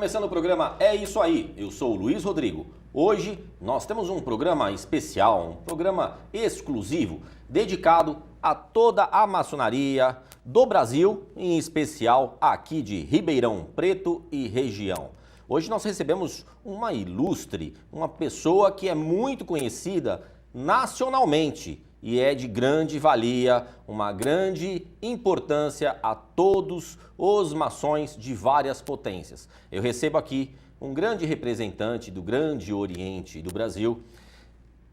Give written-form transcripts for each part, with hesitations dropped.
começando o programa É Isso Aí, eu sou o Luiz Rodrigo. Hoje nós temos um programa especial, um programa exclusivo, dedicado a toda a maçonaria do Brasil, em especial aqui de Ribeirão Preto e região. Hoje nós recebemos uma ilustre, uma pessoa que é muito conhecida nacionalmente e é de grande valia, uma grande importância a todos os maçons de várias potências. Eu recebo aqui um grande representante do Grande Oriente do Brasil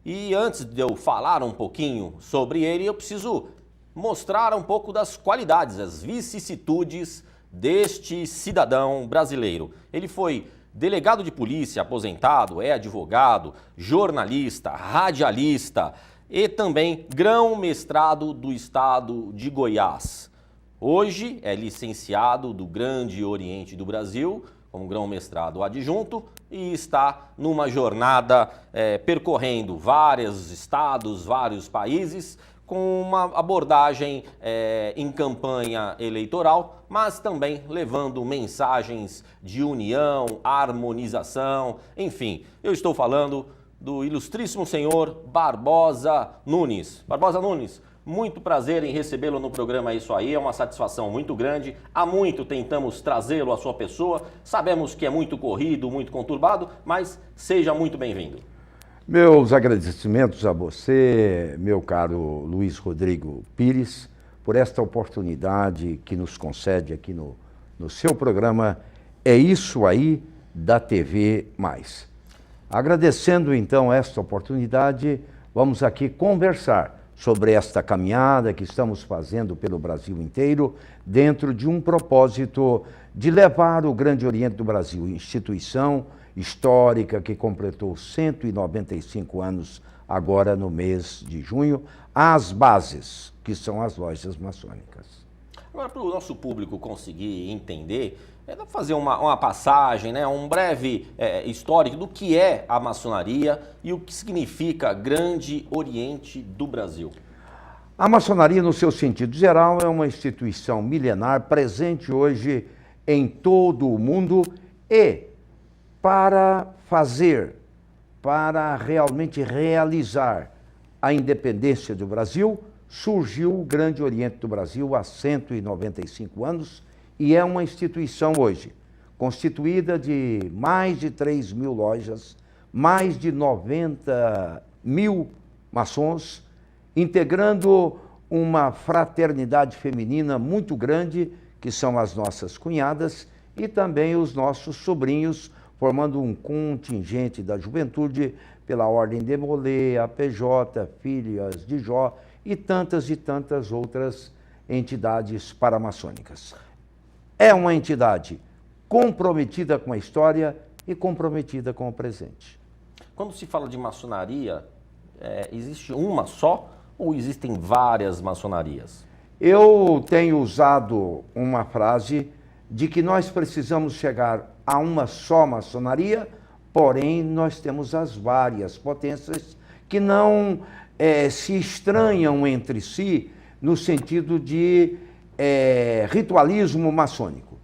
e antes de eu falar um pouquinho sobre ele, eu preciso mostrar um pouco das qualidades, as vicissitudes deste cidadão brasileiro. Ele foi delegado de polícia aposentado, é advogado, jornalista, radialista e também grão-mestrado do estado de Goiás. Hoje é licenciado do Grande Oriente do Brasil, como grão-mestrado adjunto, e está numa jornada percorrendo vários estados, vários países, com uma abordagem em campanha eleitoral, mas também levando mensagens de união, harmonização, enfim. Eu estou falando do ilustríssimo senhor Barbosa Nunes. Barbosa Nunes, muito prazer em recebê-lo no programa Isso Aí, é uma satisfação muito grande. Há muito tentamos trazê-lo à sua pessoa, sabemos que é muito corrido, muito conturbado, mas seja muito bem-vindo. Meus agradecimentos a você, meu caro Luiz Rodrigo Pires, por esta oportunidade que nos concede aqui no seu programa É Isso Aí da TV Mais. Agradecendo então esta oportunidade, vamos aqui conversar sobre esta caminhada que estamos fazendo pelo Brasil inteiro, dentro de um propósito de levar o Grande Oriente do Brasil, instituição histórica que completou 195 anos agora no mês de junho, às bases, que são as lojas maçônicas. Agora, para o nosso público conseguir entender, dá para fazer uma passagem, né, um breve histórico do que é a maçonaria e o que significa Grande Oriente do Brasil. A maçonaria, no seu sentido geral, é uma instituição milenar presente hoje em todo o mundo e para realmente realizar a independência do Brasil, surgiu o Grande Oriente do Brasil há 195 anos e é uma instituição hoje constituída de mais de 3 mil lojas, mais de 90 mil maçons, integrando uma fraternidade feminina muito grande, que são as nossas cunhadas, e também os nossos sobrinhos, formando um contingente da juventude pela Ordem de Molay, APJ, Filhas de Jó e tantas outras entidades paramaçônicas. É uma entidade comprometida com a história e comprometida com o presente. Quando se fala de maçonaria, existe uma só ou existem várias maçonarias? Eu tenho usado uma frase de que nós precisamos chegar a uma só maçonaria, porém nós temos as várias potências que não se estranham entre si no sentido de ritualismo maçônico.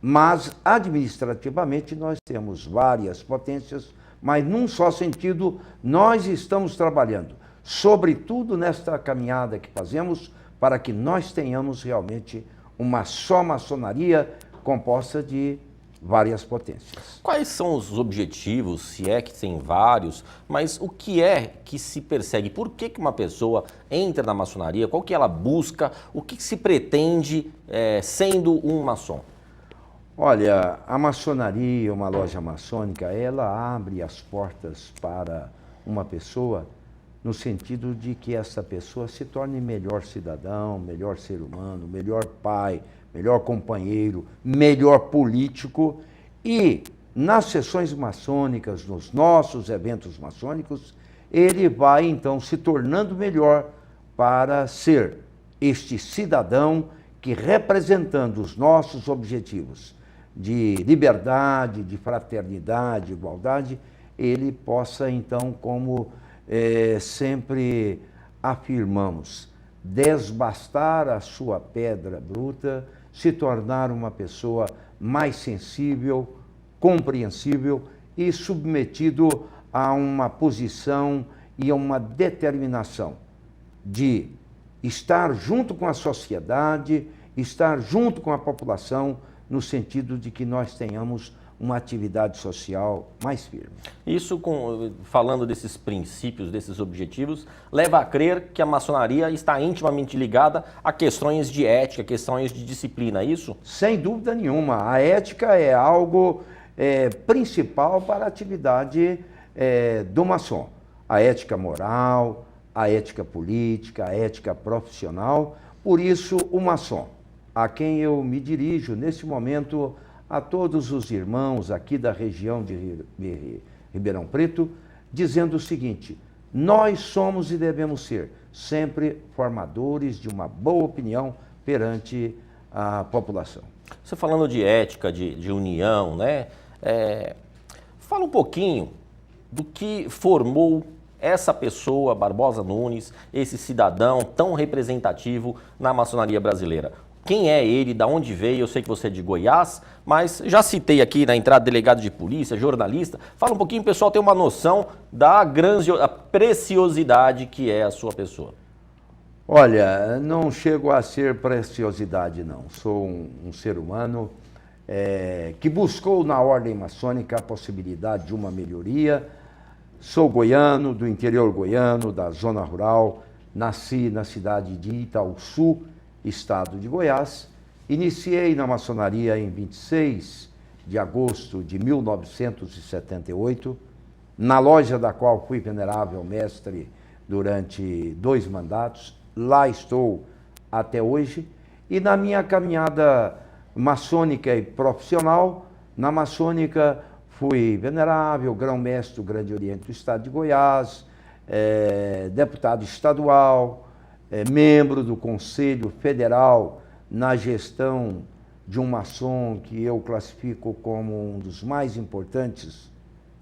Mas administrativamente nós temos várias potências, mas num só sentido nós estamos trabalhando, sobretudo nesta caminhada que fazemos, para que nós tenhamos realmente uma só maçonaria composta de várias potências. Quais são os objetivos, se é que tem vários, mas o que é que se persegue? Por que uma pessoa entra na maçonaria? Qual que ela busca? O que se pretende sendo um maçom? Olha, a maçonaria, uma loja maçônica, ela abre as portas para uma pessoa no sentido de que essa pessoa se torne melhor cidadão, melhor ser humano, melhor pai, melhor companheiro, melhor político. E nas sessões maçônicas, nos nossos eventos maçônicos, ele vai então se tornando melhor para ser este cidadão que, representando os nossos objetivos de liberdade, de fraternidade, de igualdade, ele possa então, como sempre afirmamos, desbastar a sua pedra bruta, se tornar uma pessoa mais sensível, compreensível e submetido a uma posição e a uma determinação de estar junto com a sociedade, estar junto com a população, no sentido de que nós tenhamos uma atividade social mais firme. Isso, falando desses princípios, desses objetivos, leva a crer que a maçonaria está intimamente ligada a questões de ética, questões de disciplina, é isso? Sem dúvida nenhuma. A ética é algo principal para a atividade do maçom. A ética moral, a ética política, a ética profissional. Por isso, o maçom, a quem eu me dirijo neste momento, a todos os irmãos aqui da região de Ribeirão Preto, dizendo o seguinte: nós somos e devemos ser sempre formadores de uma boa opinião perante a população. Você falando de ética, de união, né? Fala um pouquinho do que formou essa pessoa, Barbosa Nunes, esse cidadão tão representativo na maçonaria brasileira. Quem é ele, da onde veio? Eu sei que você é de Goiás, mas já citei aqui na entrada delegado de polícia, jornalista. Fala um pouquinho, o pessoal tem uma noção da preciosidade que é a sua pessoa. Olha, não chego a ser preciosidade, não. Sou um ser humano que buscou na ordem maçônica a possibilidade de uma melhoria. Sou goiano, do interior goiano, da zona rural. Nasci na cidade de Itaúsu, estado de Goiás. Iniciei na maçonaria em 26 de agosto de 1978, na loja da qual fui venerável mestre durante 2 mandatos. Lá estou até hoje. E na minha caminhada maçônica e profissional, na maçônica fui venerável, grão-mestre do Grande Oriente do Estado de Goiás, deputado estadual, membro do Conselho Federal na gestão de um maçom que eu classifico como um dos mais importantes,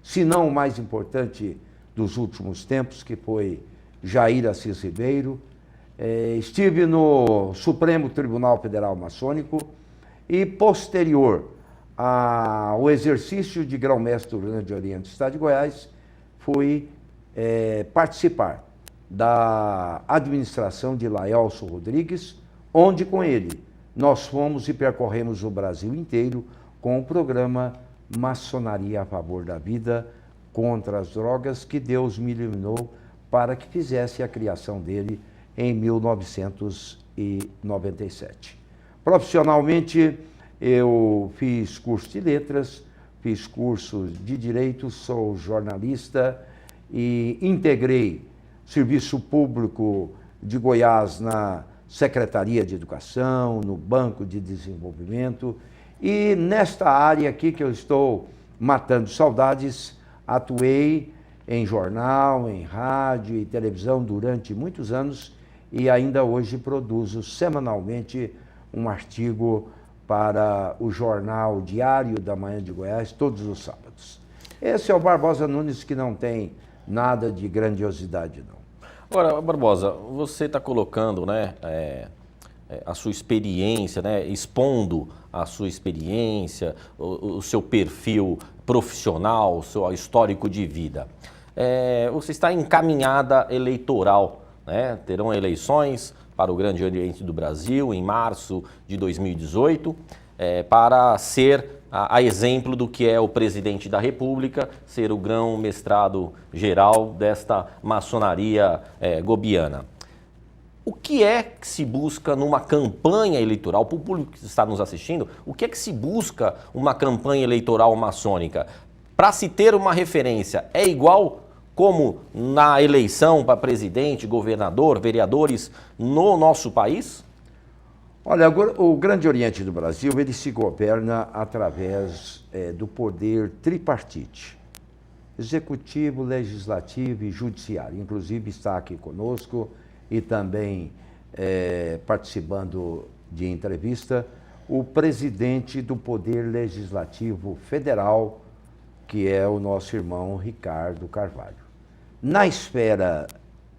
se não o mais importante dos últimos tempos, que foi Jair Assis Ribeiro. Estive no Supremo Tribunal Federal Maçônico e, posterior ao exercício de grão-mestre do Grande Oriente do Estado de Goiás, fui participar da administração de Laelso Rodrigues, onde com ele nós fomos e percorremos o Brasil inteiro com o programa Maçonaria a Favor da Vida contra as Drogas, que Deus me iluminou para que fizesse a criação dele em 1997. Profissionalmente, eu fiz curso de letras, fiz curso de direito, sou jornalista e integrei Serviço Público de Goiás na Secretaria de Educação, no Banco de Desenvolvimento. E nesta área aqui que eu estou matando saudades, atuei em jornal, em rádio e televisão durante muitos anos e ainda hoje produzo semanalmente um artigo para o jornal Diário da Manhã de Goiás, todos os sábados. Esse é o Barbosa Nunes, que não tem nada de grandiosidade, não. Agora, Barbosa, você está colocando, né, a sua experiência, né, expondo a sua experiência, o seu perfil profissional, o seu histórico de vida. Você está encaminhada eleitoral, né? Terão eleições para o Grande Oriente do Brasil em março de 2018, para ser a exemplo do que é o presidente da República, ser o grão-mestrado geral desta maçonaria gobiana. O que é que se busca numa campanha eleitoral? Para o público que está nos assistindo, o que é que se busca uma campanha eleitoral maçônica? Para se ter uma referência, é igual como na eleição para presidente, governador, vereadores no nosso país? Olha, o Grande Oriente do Brasil, ele se governa através do poder tripartite, executivo, legislativo e judiciário. Inclusive está aqui conosco e também participando de entrevista o presidente do Poder Legislativo Federal, que é o nosso irmão Ricardo Carvalho. Na esfera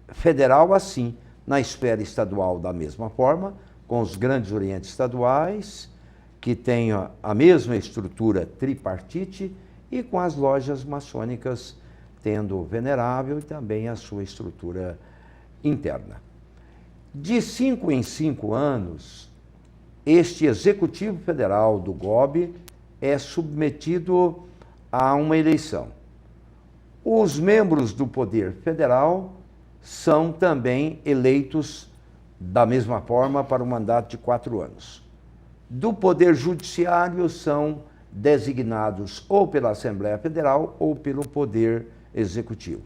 federal, assim, na esfera estadual, da mesma forma, com os Grandes Orientes estaduais, que tem a mesma estrutura tripartite e com as lojas maçônicas tendo o venerável e também a sua estrutura interna. De 5 em 5 anos, este Executivo Federal do GOB é submetido a uma eleição. Os membros do Poder Federal são também eleitos da mesma forma para um mandato de 4 anos. Do Poder Judiciário são designados ou pela Assembleia Federal ou pelo Poder Executivo.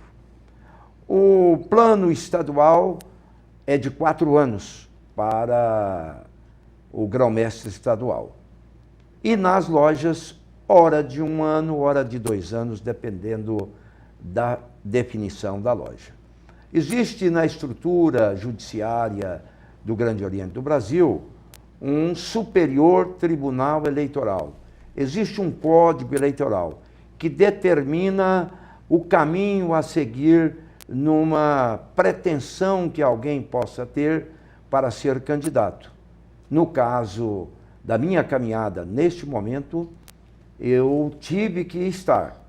O plano estadual é de 4 anos para o grão-mestre estadual. E nas lojas, hora de 1 ano, hora de 2 anos, dependendo da definição da loja. Existe na estrutura judiciária do Grande Oriente do Brasil um Superior Tribunal Eleitoral. Existe um código eleitoral que determina o caminho a seguir numa pretensão que alguém possa ter para ser candidato. No caso da minha caminhada, neste momento, eu tive que estar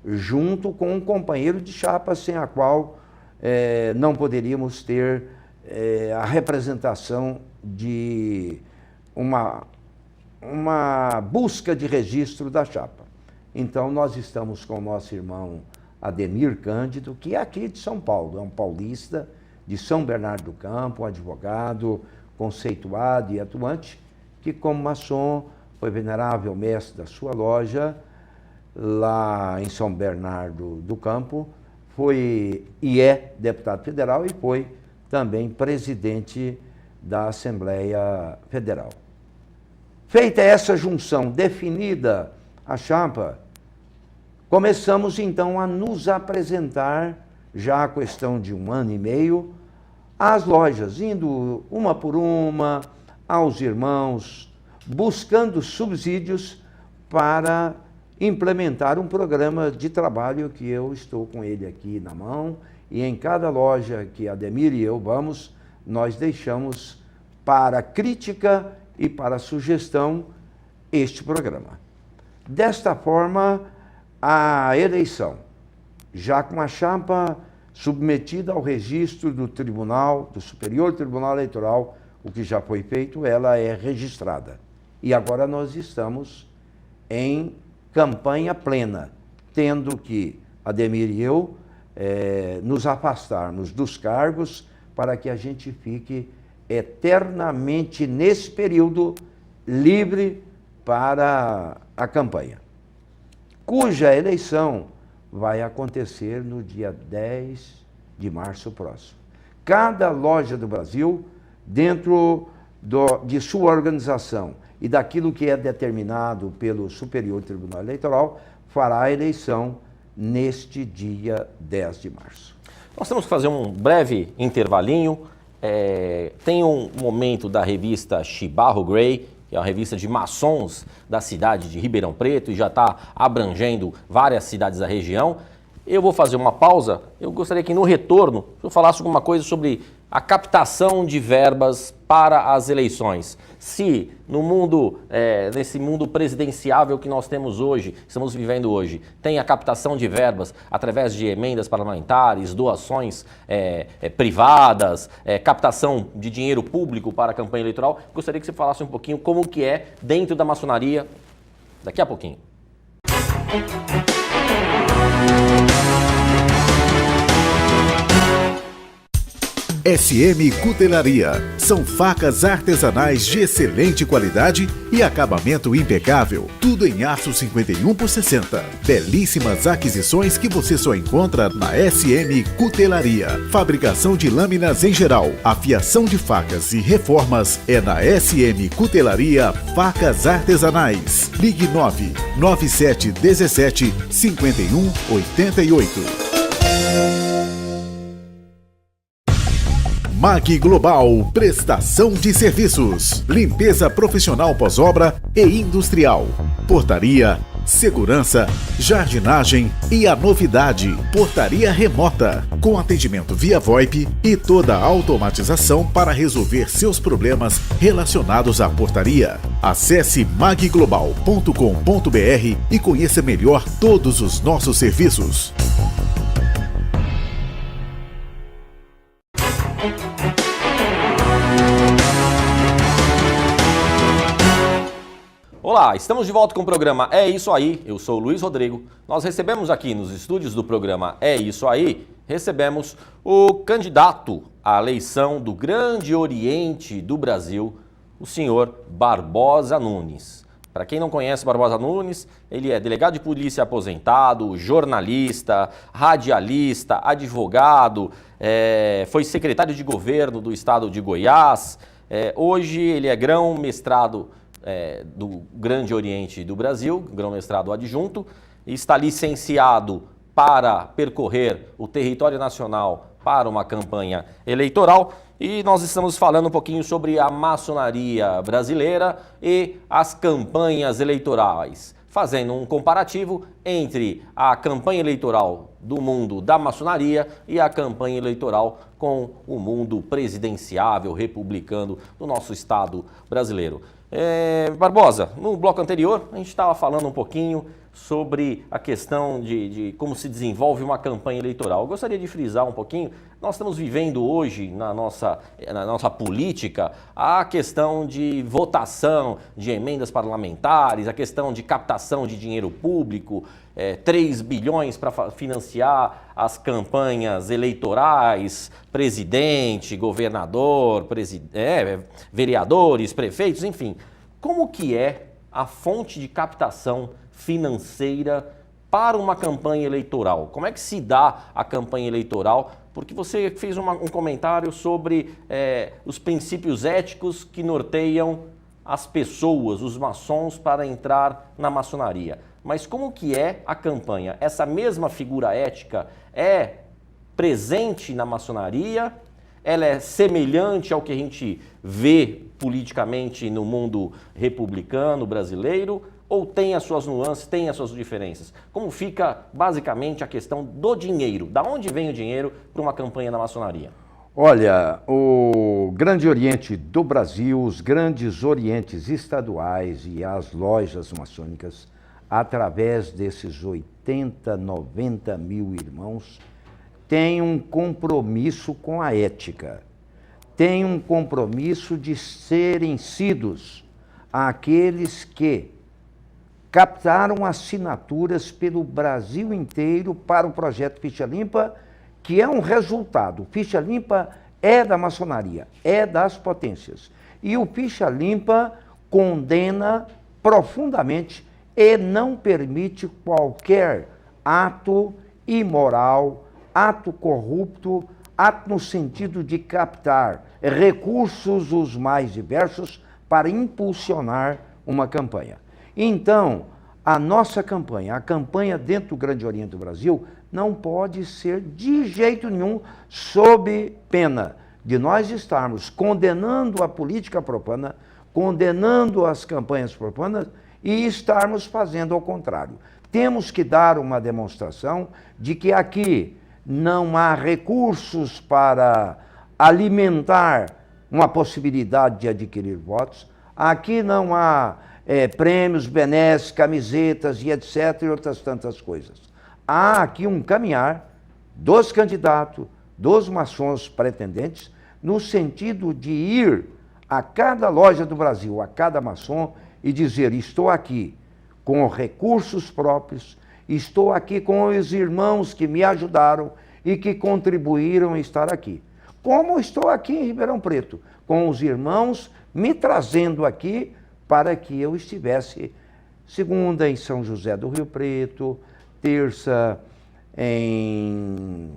junto com um companheiro de chapa sem a qual não poderíamos ter a representação de uma busca de registro da chapa. Então, nós estamos com o nosso irmão Ademir Cândido, que é aqui de São Paulo, é um paulista de São Bernardo do Campo, um advogado conceituado e atuante, que como maçom foi venerável mestre da sua loja lá em São Bernardo do Campo, foi e é deputado federal e foi também presidente da Assembleia Federal. Feita essa junção, definida a chapa, começamos então a nos apresentar, já a questão de 1 ano e meio, às lojas, indo uma por uma, aos irmãos, buscando subsídios para implementar um programa de trabalho que eu estou com ele aqui na mão, e em cada loja que Ademir e eu vamos, nós deixamos para crítica e para sugestão este programa. Desta forma, a eleição, já com a chapa submetida ao registro do Tribunal, do Superior Tribunal Eleitoral, o que já foi feito, ela é registrada. E agora nós estamos em campanha plena, tendo que Ademir e eu nos afastarmos dos cargos para que a gente fique eternamente nesse período livre para a campanha, cuja eleição vai acontecer no dia 10 de março próximo. Cada loja do Brasil, dentro de sua organização e daquilo que é determinado pelo Superior Tribunal Eleitoral, fará a eleição neste dia 10 de março. Nós temos que fazer um breve intervalinho. Tem um momento da revista Chibarro Gray, que é uma revista de maçons da cidade de Ribeirão Preto e já está abrangendo várias cidades da região. Eu vou fazer uma pausa. Eu gostaria que no retorno eu falasse alguma coisa sobre a captação de verbas para as eleições. Se no mundo, nesse mundo presidenciável que nós temos hoje, estamos vivendo hoje, tem a captação de verbas através de emendas parlamentares, doações privadas, captação de dinheiro público para a campanha eleitoral, gostaria que você falasse um pouquinho como que é dentro da maçonaria daqui a pouquinho. SM Cutelaria. São facas artesanais de excelente qualidade e acabamento impecável. Tudo em aço 51 por 60. Belíssimas aquisições que você só encontra na SM Cutelaria. Fabricação de lâminas em geral. Afiação de facas e reformas é na SM Cutelaria Facas Artesanais. Ligue 99717 5188. MAG Global, prestação de serviços, limpeza profissional pós-obra e industrial, portaria, segurança, jardinagem e a novidade, portaria remota, com atendimento via VoIP e toda a automatização para resolver seus problemas relacionados à portaria. Acesse magglobal.com.br e conheça melhor todos os nossos serviços. Olá, estamos de volta com o programa É Isso Aí, eu sou o Luiz Rodrigo. Nós recebemos aqui nos estúdios do programa É Isso Aí, recebemos o candidato à eleição do Grande Oriente do Brasil, o senhor Barbosa Nunes. Para quem não conhece Barbosa Nunes, ele é delegado de polícia aposentado, jornalista, radialista, advogado, foi secretário de governo do estado de Goiás. Hoje ele é grão-mestrado do Grande Oriente do Brasil, grão-mestrado adjunto, e está licenciado para percorrer o território nacional para uma campanha eleitoral. E nós estamos falando um pouquinho sobre a maçonaria brasileira e as campanhas eleitorais, fazendo um comparativo entre a campanha eleitoral do mundo da maçonaria e a campanha eleitoral com o mundo presidenciável, republicano do nosso Estado brasileiro. Barbosa, no bloco anterior a gente estava falando um pouquinho sobre a questão de como se desenvolve uma campanha eleitoral. Eu gostaria de frisar um pouquinho, nós estamos vivendo hoje na nossa política a questão de votação de emendas parlamentares, a questão de captação de dinheiro público, 3 bilhões para financiar as campanhas eleitorais, presidente, governador, vereadores, prefeitos, enfim. Como que é a fonte de captação financeira para uma campanha eleitoral? Como é que se dá a campanha eleitoral? Porque você fez um comentário sobre os princípios éticos que norteiam as pessoas, os maçons, para entrar na maçonaria. Mas como que é a campanha? Essa mesma figura ética é presente na maçonaria? Ela é semelhante ao que a gente vê politicamente no mundo republicano brasileiro? Ou tem as suas nuances, tem as suas diferenças? Como fica basicamente a questão do dinheiro? Da onde vem o dinheiro para uma campanha na maçonaria? Olha, o Grande Oriente do Brasil, os grandes orientes estaduais e as lojas maçônicas, através desses 80, 90 mil irmãos, têm um compromisso com a ética, têm um compromisso de serem sidos àqueles que captaram assinaturas pelo Brasil inteiro para o projeto Ficha Limpa, que é um resultado. Ficha Limpa é da maçonaria, é das potências. E o Ficha Limpa condena profundamente e não permite qualquer ato imoral, ato corrupto, ato no sentido de captar recursos os mais diversos para impulsionar uma campanha. Então, a nossa campanha, a campanha dentro do Grande Oriente do Brasil, não pode ser de jeito nenhum sob pena de nós estarmos condenando a política profana, condenando as campanhas profanas e estarmos fazendo ao contrário. Temos que dar uma demonstração de que aqui não há recursos para alimentar uma possibilidade de adquirir votos, aqui não há prêmios, benesses, camisetas e etc. e outras tantas coisas. Há aqui um caminhar dos candidatos, dos maçons pretendentes, no sentido de ir a cada loja do Brasil, a cada maçom, e dizer: estou aqui com recursos próprios, estou aqui com os irmãos que me ajudaram e que contribuíram a estar aqui. Como estou aqui em Ribeirão Preto, com os irmãos me trazendo aqui para que eu estivesse segunda em São José do Rio Preto, terça em...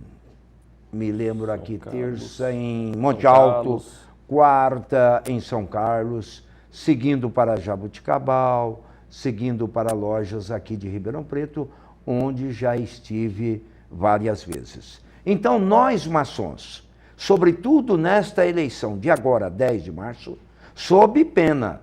me lembro aqui, terça em Monte Alto, quarta em São Carlos, seguindo para Jabuticabal, seguindo para lojas aqui de Ribeirão Preto, onde já estive várias vezes. Então, nós maçons, sobretudo nesta eleição de agora, 10 de março, sob pena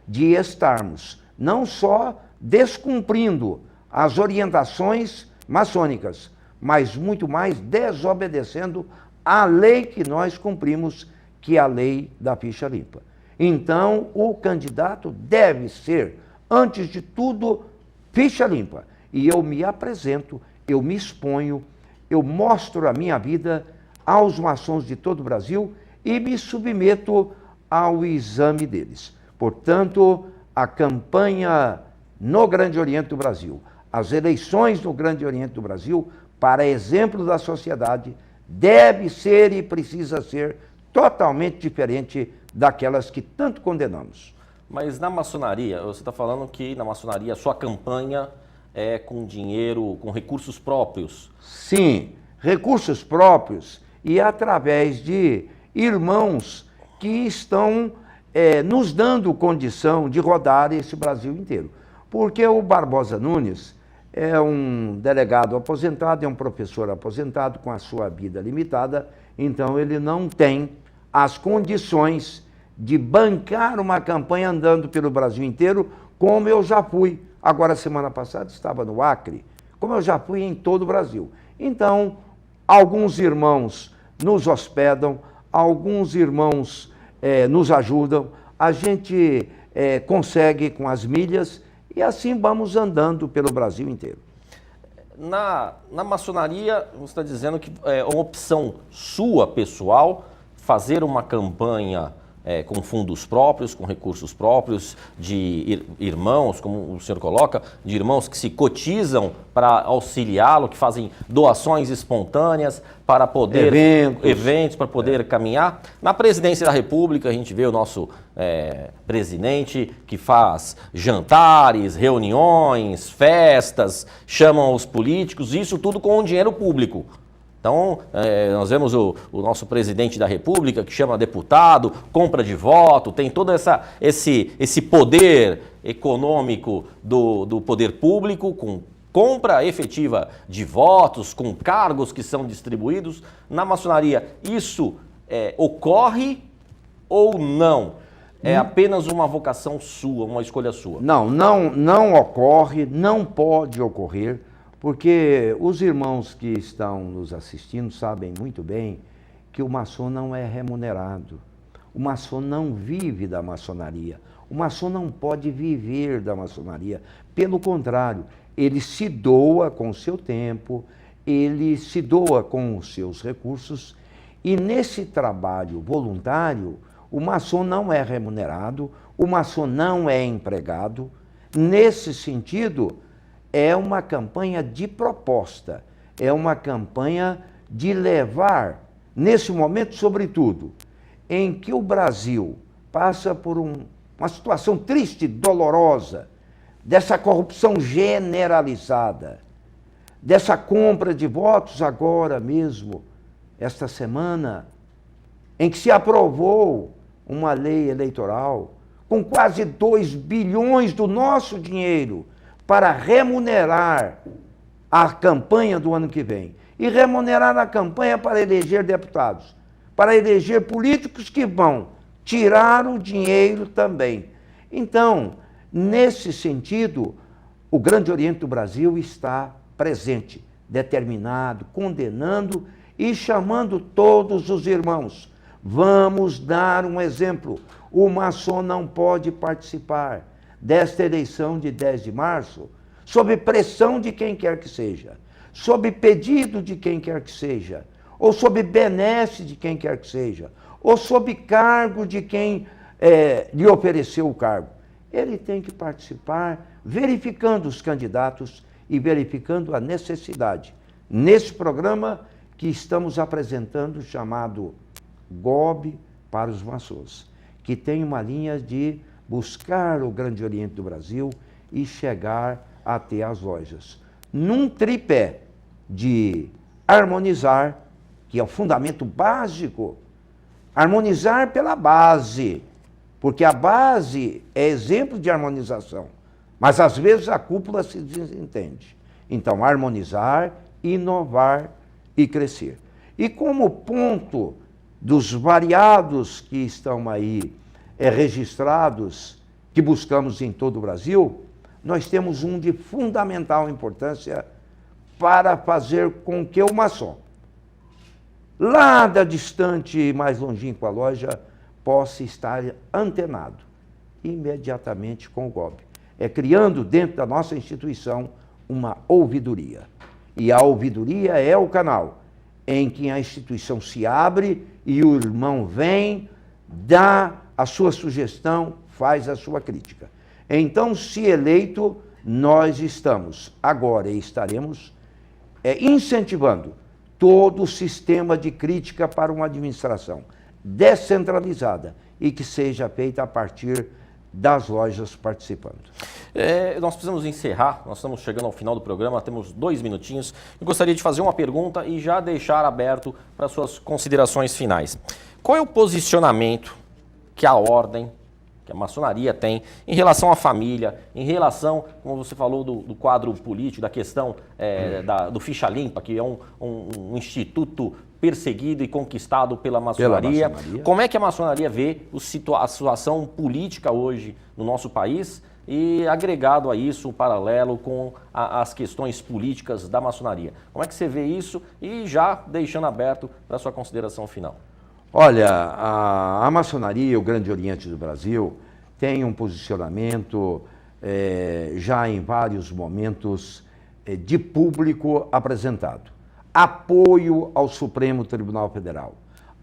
de estarmos não só descumprindo as orientações maçônicas, mas muito mais desobedecendo a lei que nós cumprimos, que é a lei da ficha limpa. Então, o candidato deve ser, antes de tudo, ficha limpa. E eu me apresento, eu me exponho, eu mostro a minha vida aos maçons de todo o Brasil e me submeto ao exame deles. Portanto, a campanha no Grande Oriente do Brasil, as eleições no Grande Oriente do Brasil, para exemplo da sociedade, deve ser e precisa ser totalmente diferente daquelas que tanto condenamos. Mas na maçonaria, você está falando que na maçonaria a sua campanha é com dinheiro, com recursos próprios. Sim, recursos próprios e através de irmãos que estão nos dando condição de rodar esse Brasil inteiro. Porque o Barbosa Nunes é um delegado aposentado, é um professor aposentado com a sua vida limitada, então ele não tem as condições de bancar uma campanha andando pelo Brasil inteiro, como eu já fui. Agora, semana passada, estava no Acre, como eu já fui em todo o Brasil. Então, alguns irmãos nos hospedam, alguns irmãos nos ajudam, a gente consegue com as milhas e assim vamos andando pelo Brasil inteiro. Na maçonaria, você está dizendo que é uma opção sua, pessoal, fazer uma campanha com fundos próprios, com recursos próprios, de irmãos, como o senhor coloca, de irmãos que se cotizam para auxiliá-lo, que fazem doações espontâneas para poder... Eventos para poder caminhar. Na presidência da República, a gente vê o nosso presidente que faz jantares, reuniões, festas, chamam os políticos, isso tudo com dinheiro público. Então, nós vemos o nosso presidente da República, que chama deputado, compra de voto, tem todo esse poder econômico do poder público, com compra efetiva de votos, com cargos que são distribuídos. Na maçonaria, isso ocorre ou não? É apenas uma vocação sua, uma escolha sua? Não ocorre, não pode ocorrer, porque os irmãos que estão nos assistindo sabem muito bem que o maçom não é remunerado. O maçom não vive da maçonaria. O maçom não pode viver da maçonaria. Pelo contrário, ele se doa com o seu tempo, ele se doa com os seus recursos e nesse trabalho voluntário, o maçom não é remunerado, o maçom não é empregado. Nesse sentido, é uma campanha de proposta, é uma campanha de levar, nesse momento, sobretudo, em que o Brasil passa por uma situação triste, dolorosa, dessa corrupção generalizada, dessa compra de votos agora mesmo, esta semana, em que se aprovou uma lei eleitoral com quase 2 bilhões do nosso dinheiro para remunerar a campanha do ano que vem e remunerar a campanha para eleger deputados, para eleger políticos que vão tirar o dinheiro também. Então, nesse sentido, o Grande Oriente do Brasil está presente, determinado, condenando e chamando todos os irmãos. Vamos dar um exemplo. O maçom não pode participar desta eleição de 10 de março, sob pressão de quem quer que seja, sob pedido de quem quer que seja, ou sob benesse de quem quer que seja, ou sob cargo de quem lhe ofereceu o cargo. Ele tem que participar verificando os candidatos e verificando a necessidade. Nesse programa que estamos apresentando, chamado GOB para os maçons, que tem uma linha de buscar o Grande Oriente do Brasil e chegar até as lojas. Num tripé de harmonizar, que é o fundamento básico, harmonizar pela base, porque a base é exemplo de harmonização, mas às vezes a cúpula se desentende. Então, harmonizar, inovar e crescer. E como ponto dos variados que estão aí registrados, que buscamos em todo o Brasil, nós temos um de fundamental importância para fazer com que o maçom, lá da distante e mais longínqua loja, possa estar antenado imediatamente com o golpe. É criando dentro da nossa instituição uma ouvidoria. E a ouvidoria é o canal em que a instituição se abre e o irmão vem, dá a sua sugestão, faz a sua crítica. Então, se eleito, nós estamos agora e estaremos incentivando todo o sistema de crítica para uma administração descentralizada e que seja feita a partir das lojas participando. Nós precisamos encerrar, nós estamos chegando ao final do programa, temos 2 minutinhos. Eu gostaria de fazer uma pergunta e já deixar aberto para suas considerações finais. Qual é o posicionamento que a ordem, que a maçonaria tem em relação à família, em relação, como você falou, do quadro político, da questão do ficha limpa, que é um instituto perseguido e conquistado pela maçonaria. Como é que a maçonaria vê a situação política hoje no nosso país e agregado a isso, um paralelo com as questões políticas da maçonaria? Como é que você vê isso e já deixando aberto para a sua consideração final? Olha, a maçonaria, o Grande Oriente do Brasil, tem um posicionamento já em vários momentos de público apresentado. Apoio ao Supremo Tribunal Federal,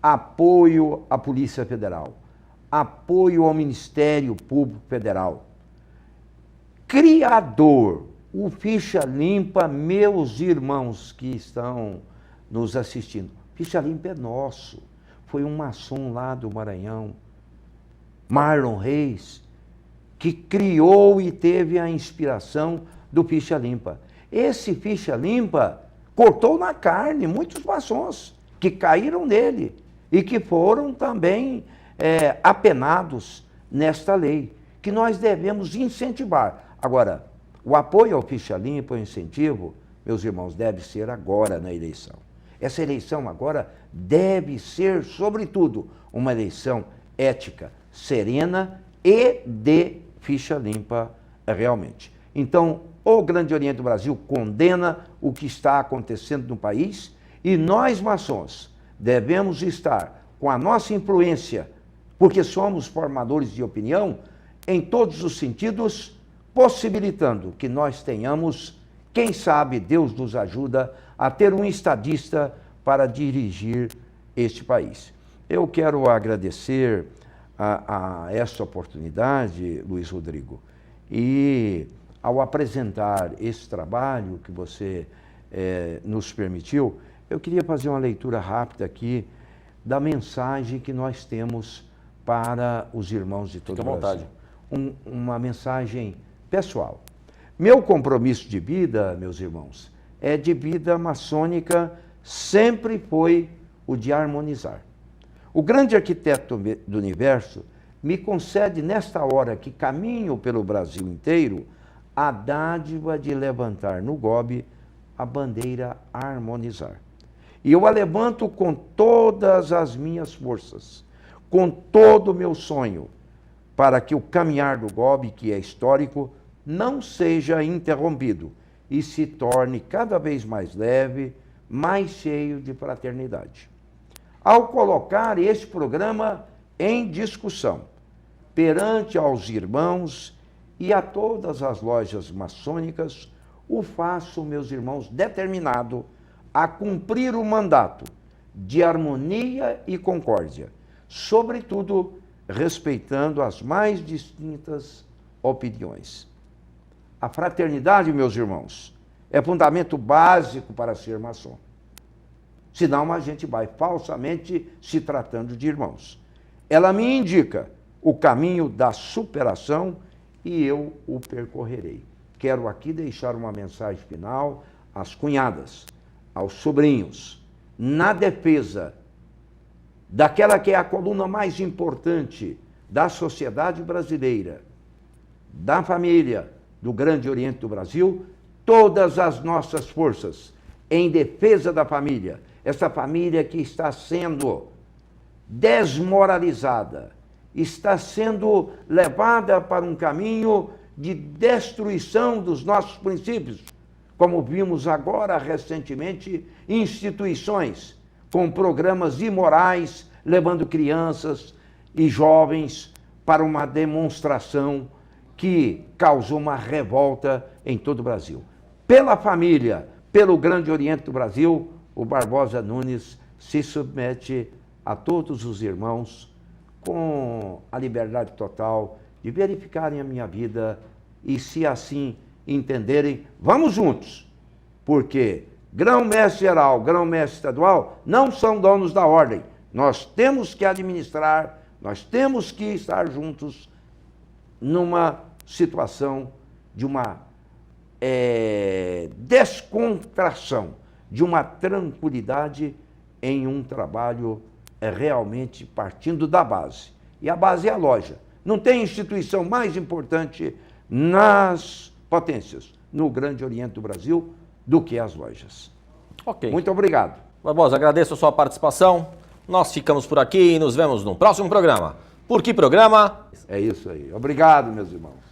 apoio à Polícia Federal, apoio ao Ministério Público Federal. Criador, o Ficha Limpa, meus irmãos que estão nos assistindo, Ficha Limpa é nosso. Foi um maçom lá do Maranhão, Marlon Reis, que criou e teve a inspiração do Ficha Limpa. Esse Ficha Limpa cortou na carne muitos maçons que caíram nele e que foram também apenados nesta lei, que nós devemos incentivar. Agora, o apoio ao Ficha Limpa, o incentivo, meus irmãos, deve ser agora na eleição. Essa eleição agora deve ser, sobretudo, uma eleição ética, serena e de ficha limpa realmente. Então, o Grande Oriente do Brasil condena o que está acontecendo no país e nós, maçons, devemos estar com a nossa influência, porque somos formadores de opinião, em todos os sentidos, possibilitando que nós tenhamos, quem sabe Deus nos ajuda a ter um estadista para dirigir este país. Eu quero agradecer a essa oportunidade, Luiz Rodrigo, e ao apresentar esse trabalho que você nos permitiu, eu queria fazer uma leitura rápida aqui da mensagem que nós temos para os irmãos de todo o Brasil. Uma mensagem pessoal. Meu compromisso de vida, meus irmãos, é de vida maçônica, sempre foi o de harmonizar. O grande arquiteto do universo me concede, nesta hora que caminho pelo Brasil inteiro, a dádiva de levantar no GOB a bandeira harmonizar. E eu a levanto com todas as minhas forças, com todo o meu sonho, para que o caminhar do GOB, que é histórico, não seja interrompido e se torne cada vez mais leve, mais cheio de fraternidade. Ao colocar este programa em discussão perante aos irmãos e a todas as lojas maçônicas, o faço, meus irmãos, determinado a cumprir o mandato de harmonia e concórdia, sobretudo respeitando as mais distintas opiniões. A fraternidade, meus irmãos, é fundamento básico para ser maçom. Senão a gente vai falsamente se tratando de irmãos. Ela me indica o caminho da superação e eu o percorrerei. Quero aqui deixar uma mensagem final às cunhadas, aos sobrinhos, na defesa daquela que é a coluna mais importante da sociedade brasileira, da família, do Grande Oriente do Brasil, todas as nossas forças em defesa da família, essa família que está sendo desmoralizada, está sendo levada para um caminho de destruição dos nossos princípios, como vimos agora recentemente, instituições com programas imorais, levando crianças e jovens para uma demonstração que causou uma revolta em todo o Brasil. Pela família, pelo Grande Oriente do Brasil, o Barbosa Nunes se submete a todos os irmãos com a liberdade total de verificarem a minha vida e, se assim entenderem, vamos juntos, porque grão-mestre geral, grão-mestre estadual não são donos da ordem. Nós temos que administrar, nós temos que estar juntos numa situação de uma descontração, de uma tranquilidade em um trabalho realmente partindo da base. E a base é a loja. Não tem instituição mais importante nas potências, no Grande Oriente do Brasil, do que as lojas. Ok. Muito obrigado. Barbosa, agradeço a sua participação. Nós ficamos por aqui e nos vemos no próximo programa. Por que programa? É isso aí. Obrigado, meus irmãos.